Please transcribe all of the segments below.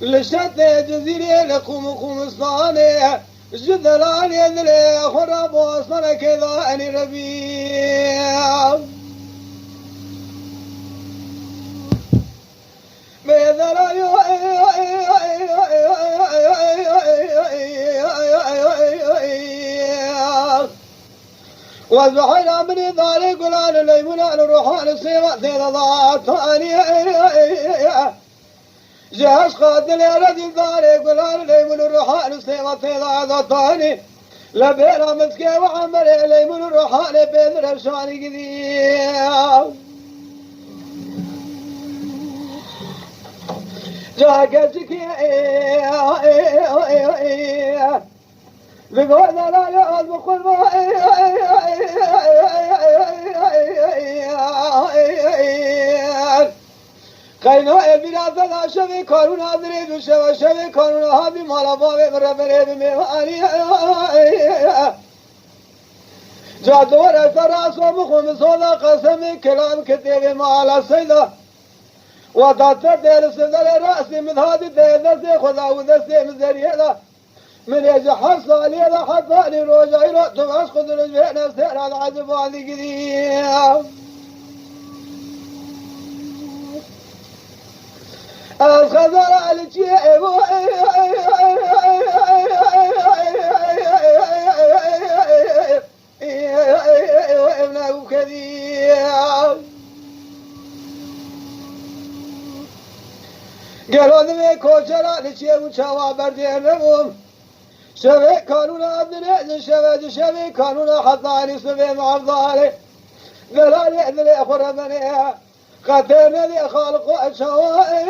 لشتى جزيرة لقوم قومستاني جدلان يدلي خراب وصنا كذا أني ربيع بيدلان وزبحينا من ذلك قلان ليمنا الروحان السيوة ذات ثاني جهاز قاتل يا رجل ذاري قلال ليمن الروحان السيمة ذات ثاني لبينا مسكي وعمر ليمن الروحان بين رشاني قديم جاكتك بقول لا يعود بقول كاينو البلاد لا شوي كارون هذري دوشوا شوي كارون هذي مالا بابي بربري بمهاني جادور راس ومخم صودا قسم كلام كتب مالا سيدا وضعت دير سدل راسي من هذه دير خدا ودستي مزريدا من يجحص علي لا حطاني روجايرو تبعس خذ نفسي هذا عجب هذه قديم الخضر على الشيء ابنه كذيب قالوا ذي كوشر على الشيء وشوا بردينهم شبه كانوا عبدنا شبه كانوا حطاني سبي مع الظالم قالوا ذي أخر منها قتلنا ذي خالق أشواء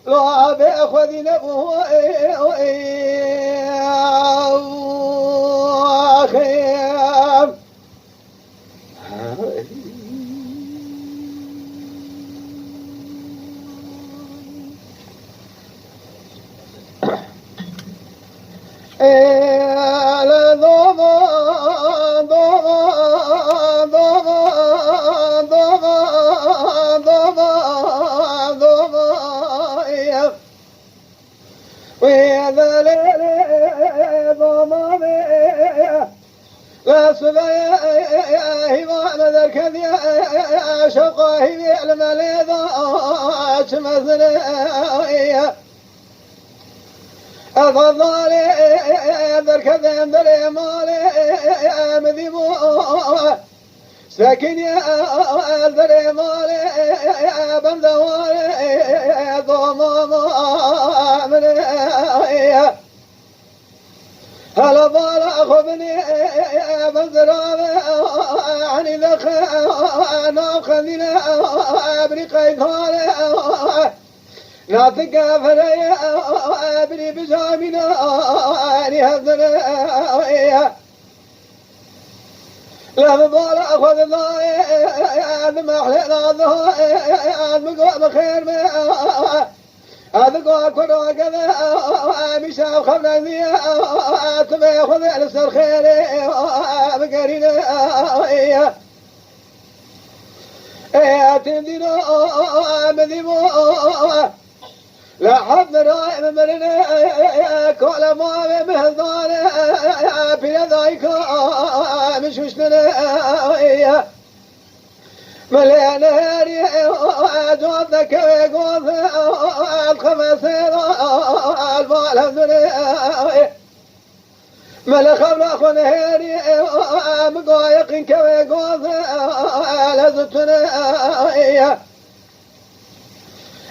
لا بأخذ نبوه أخيام لا سبايا هوان ذاك ذي شقاه يعلم لذا مثلا أفضل ذاك ذنبري مالي مذيبو ساكن يا ذري مالي بندوالي ضمام من هلا بالا خذني بزرابي عني ذخ ناخذنا ابني قيثاري ناتك فري ابني بجامنا نهذنا لا بالا خذ الله ما حلنا ذا مقوا بخير هذا قا كنا كذا مش خبرنا ذي تبي خذ السر خير بقرينا تندينا مذيبو لا حضر مرنا كل ما مهضان في ذاك مش وشنا ملينا جوابك ويقوض الخمسين الحمد لله ملك خبر هيري مقايق كويقوض لزتنا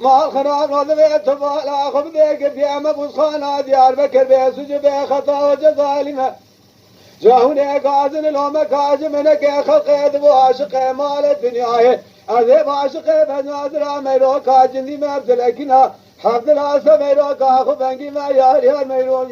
ما الخراب نظمي تفالا خب ذيك في أمبوس خانا ديار بكر بيسج بخطا وجظالمة جاهوني قازن لو مكاج منك خلق يدبو عاشق مال الدنيا أذيب عاشق بنادر ميرو كاجن دي مبدلكنا حفظ العصا ميرو كاخو بنجي ما يار يار ميرو